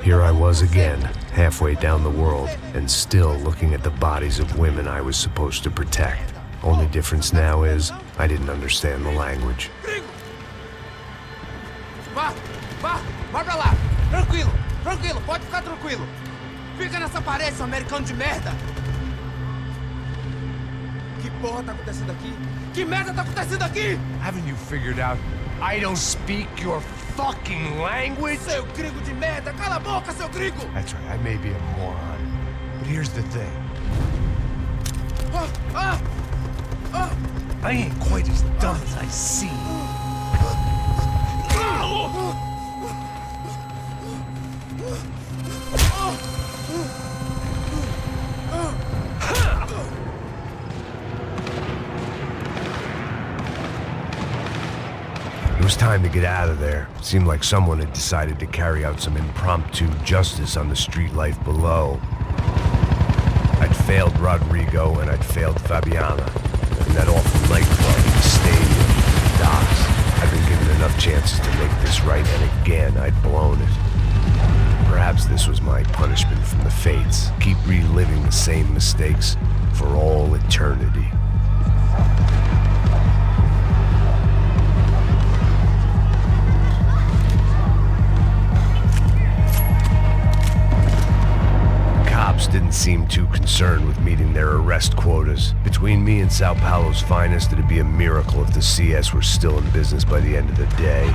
Here I was again, halfway down the world, and still looking at the bodies of women I was supposed to protect. Only difference now is, I didn't understand the language. Vá pra lá. Tranquilo, pode ficar tranquilo. Fica nessa parede, seu americano de merda. Que porra tá acontecendo aqui? Que merda tá acontecendo aqui? Haven't you figured out I don't speak your fucking language? Seu gringo de merda, cala a boca, seu gringo! That's right, I may be a moron, but here's the thing. I ain't quite as dumb as I seem. It was time to get out of there. It seemed like someone had decided to carry out some impromptu justice on the street life below. I'd failed Rodrigo and I'd failed Fabiana. In that awful nightclub, the stadium, the docks. I'd been given enough chances to make this right, and again, I'd blown it. Perhaps this was my punishment from the fates. Keep reliving the same mistakes for all eternity. Didn't seem too concerned with meeting their arrest quotas. Between me and Sao Paulo's finest, it'd be a miracle if the CS were still in business by the end of the day.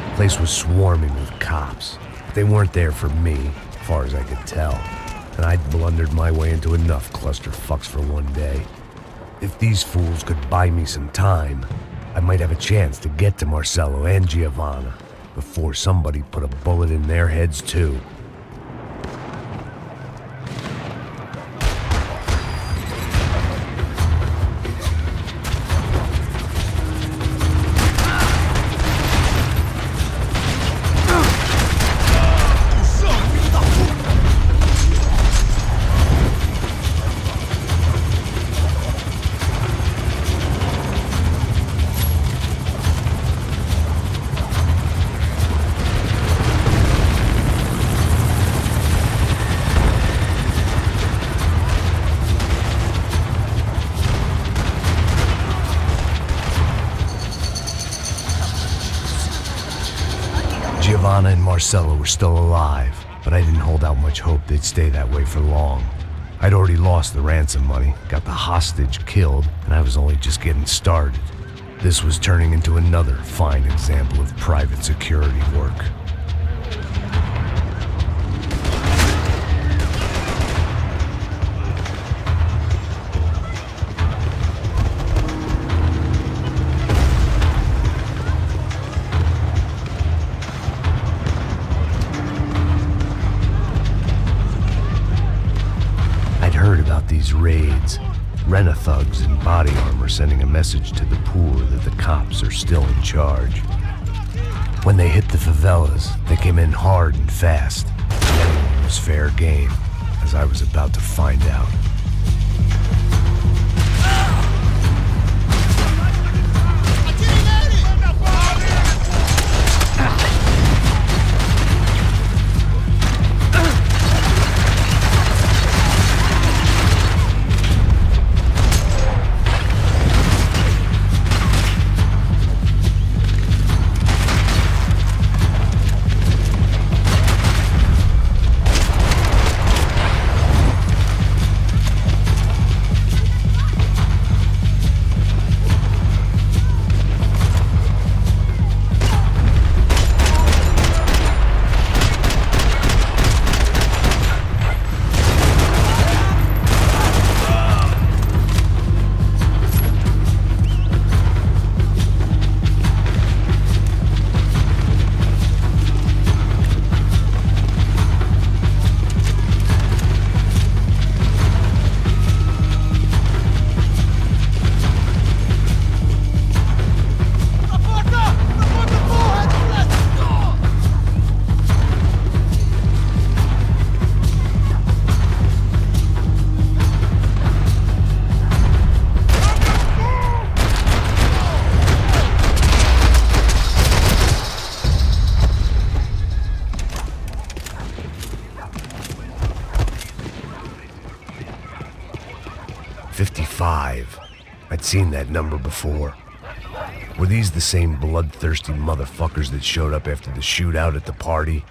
The place was swarming with cops. They weren't there for me, as far as I could tell, and I'd blundered my way into enough clusterfucks for one day. If these fools could buy me some time, I might have a chance to get to Marcelo and Giovanna before somebody put a bullet in their heads too. Giovanna and Marcelo were still alive, but I didn't hold out much hope they'd stay that way for long. I'd already lost the ransom money, got the hostage killed, and I was only just getting started. This was turning into another fine example of private security work. These raids, Rena-thugs in body armor sending a message to the poor that the cops are still in charge. When they hit the favelas, they came in hard and fast. Anyone was fair game, as I was about to find out. seen that number before. Were these the same bloodthirsty motherfuckers that showed up after the shootout at the party?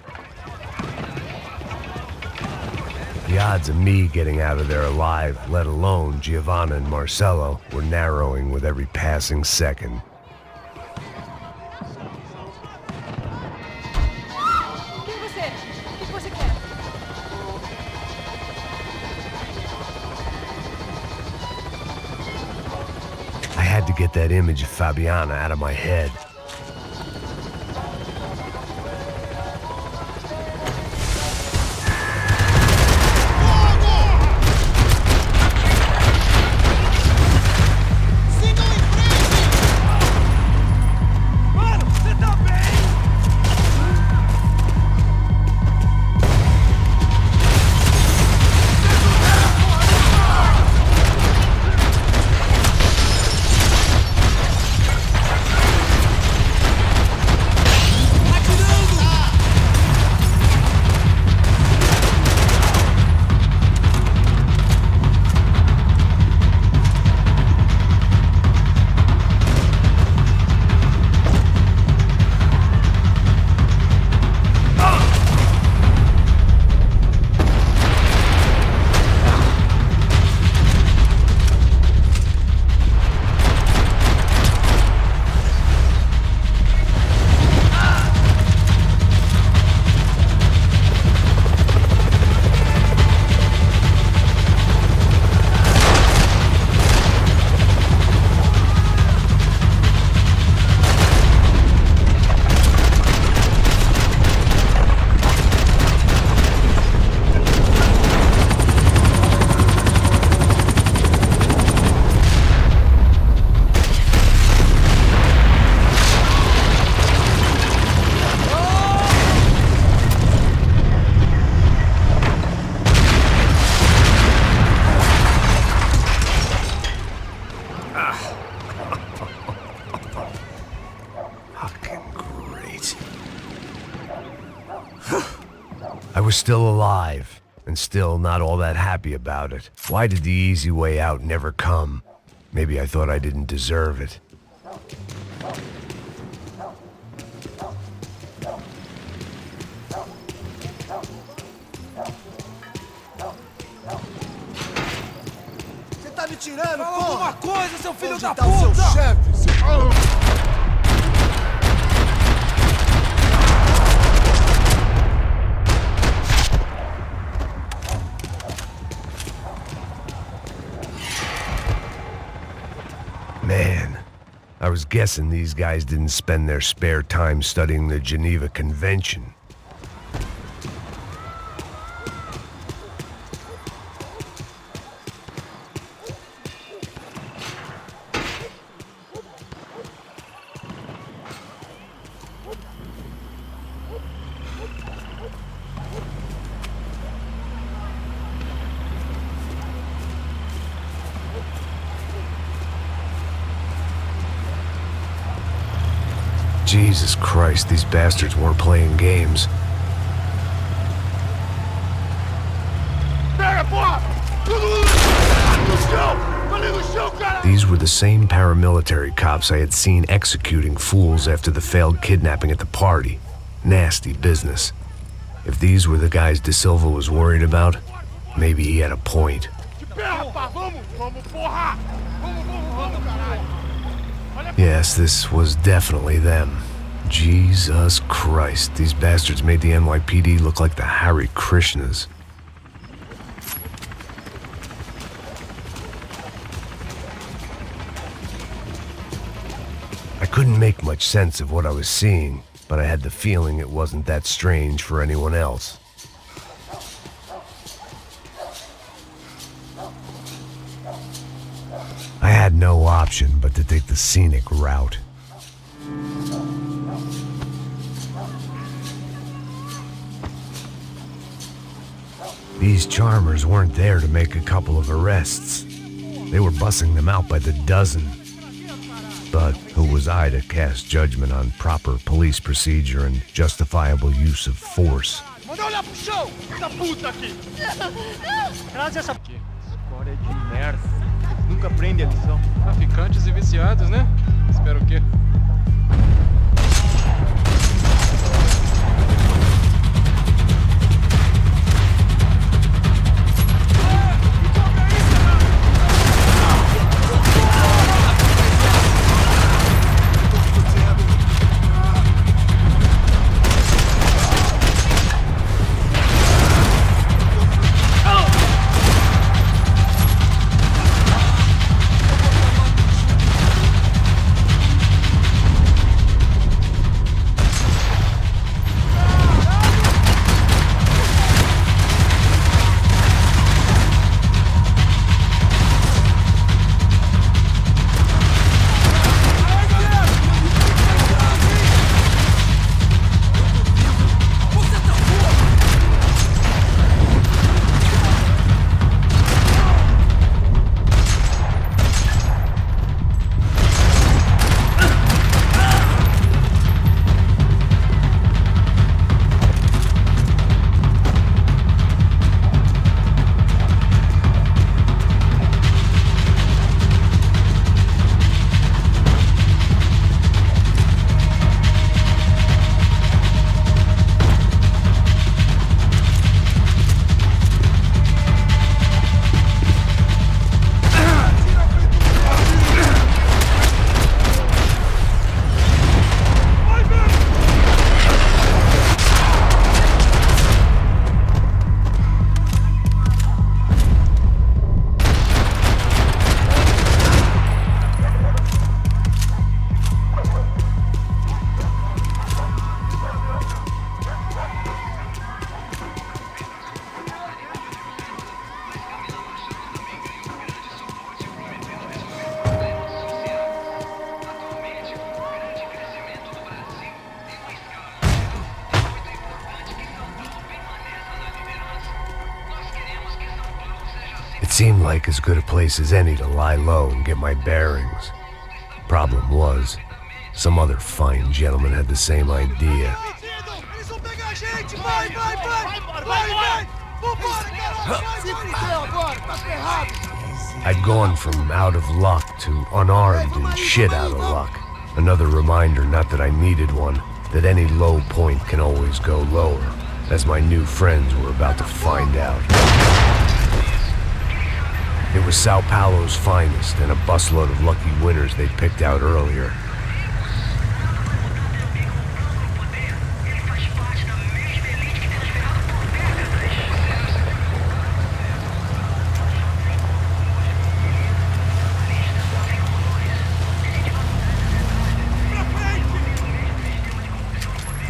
The odds of me getting out of there alive, let alone Giovanna and Marcello, were narrowing with every passing second. I had to get that image of Fabiana out of my head. I was still alive, and still not all that happy about it. Why did the easy way out never come? Maybe I thought I didn't deserve it. Você tá me tirando, porra? Fala alguma coisa, seu filho da puta! Onde tá o seu chefe, seu... Man, I was guessing these guys didn't spend their spare time studying the Geneva Convention. Jesus Christ, these bastards weren't playing games. These were the same paramilitary cops I had seen executing fools after the failed kidnapping at the party. Nasty business. If these were the guys De Silva was worried about, maybe he had a point. Yes, this was definitely them. Jesus Christ, these bastards made the NYPD look like the Hare Krishnas. I couldn't make much sense of what I was seeing, but I had the feeling it wasn't that strange for anyone else. I had no option but to take the scenic route. These charmers weren't there to make a couple of arrests. They were bussing them out by the dozen. But who was I to cast judgment on proper police procedure and justifiable use of force? Manda olhar pro chão, essa puta aqui! Traz essa... Escória de merda. Nunca aprende a lição. Traficantes e viciados, né? Espero o quê? It seemed like as good a place as any to lie low and get my bearings. Problem was, some other fine gentleman had the same idea. Eles vão pegar a gente! Vai! Vambora, cara! Se fudeu agora, tá ferrado! I'd gone from out of luck to unarmed and shit out of luck. Another reminder, not that I needed one, that any low point can always go lower, as my new friends were about to find out. It was Sao Paulo's finest and a busload of lucky winners they'd picked out earlier.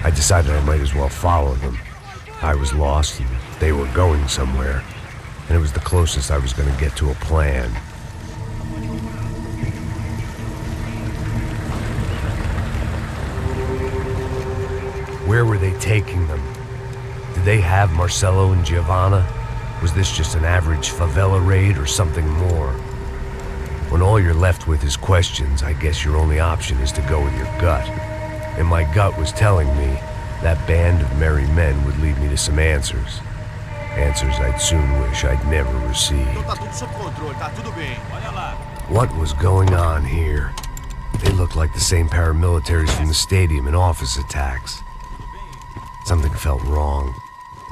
I decided I might as well follow them. I was lost and they were going somewhere, and it was the closest I was going to get to a plan. Where were they taking them? Did they have Marcelo and Giovanna? Was this just an average favela raid or something more? When all you're left with is questions, I guess your only option is to go with your gut. And my gut was telling me that band of merry men would lead me to some answers. Answers I'd soon wish I'd never received. Então tá tudo sob controle, tá tudo bem. Olha lá. What was going on here? They looked like the same paramilitaries from the stadium in office attacks. Something felt wrong.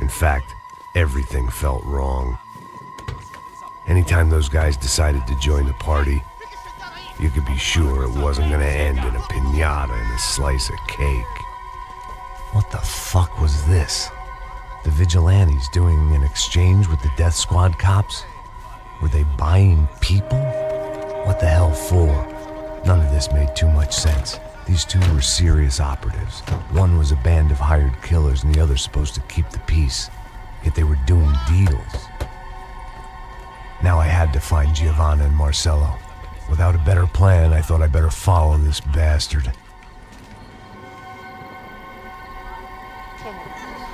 In fact, everything felt wrong. Anytime those guys decided to join the party, you could be sure it wasn't gonna end in a piñata and a slice of cake. What the fuck was this? The vigilantes doing an exchange with the death squad cops? Were they buying people? What the hell for? None of this made too much sense. These two were serious operatives. One was a band of hired killers and the other supposed to keep the peace. Yet they were doing deals. Now I had to find Giovanna and Marcelo. Without a better plan, I thought I better follow this bastard.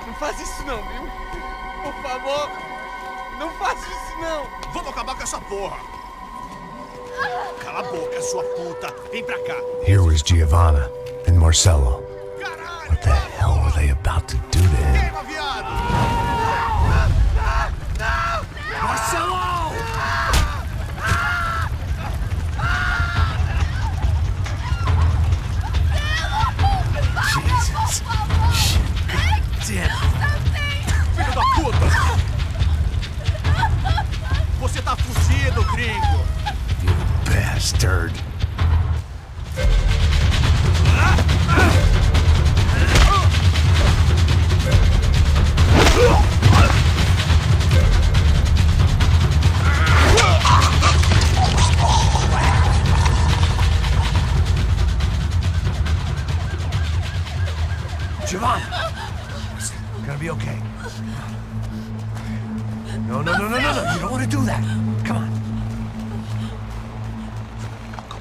Não faz isso não, viu? Por favor, não faz isso não! Vamos acabar com essa porra. Cala a boca, sua puta. Vem pra cá. Here was Giovanna and Marcelo. What the hell were they about to do to him? Queima, viado. Marcelo! Siobhan! It's gonna be okay. No. You don't want to do that. Come on. Go.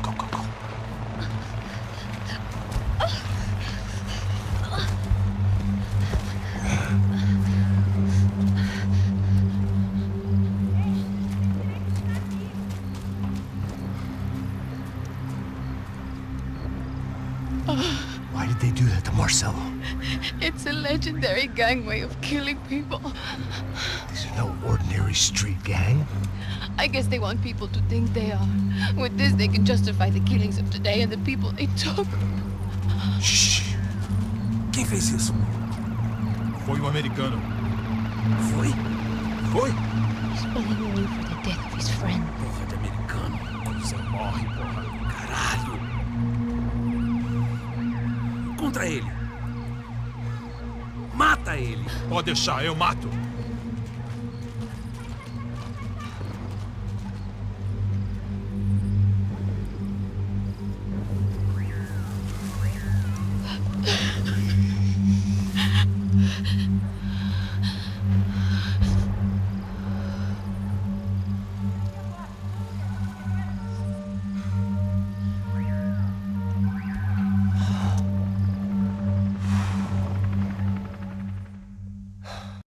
Why did they do that to Marcelo? It's a legendary gang way of killing people. These are no ordinary street gang. I guess they want people to think they are. With this, they can justify the killings of today and the people they took. Shh. Quem fez isso? Foi americano. Foi? He's pulling away for the death of his friend. Porra de americano. Você morre, porra. Caralho. Contra ele. Mata ele. Pode deixar, eu mato.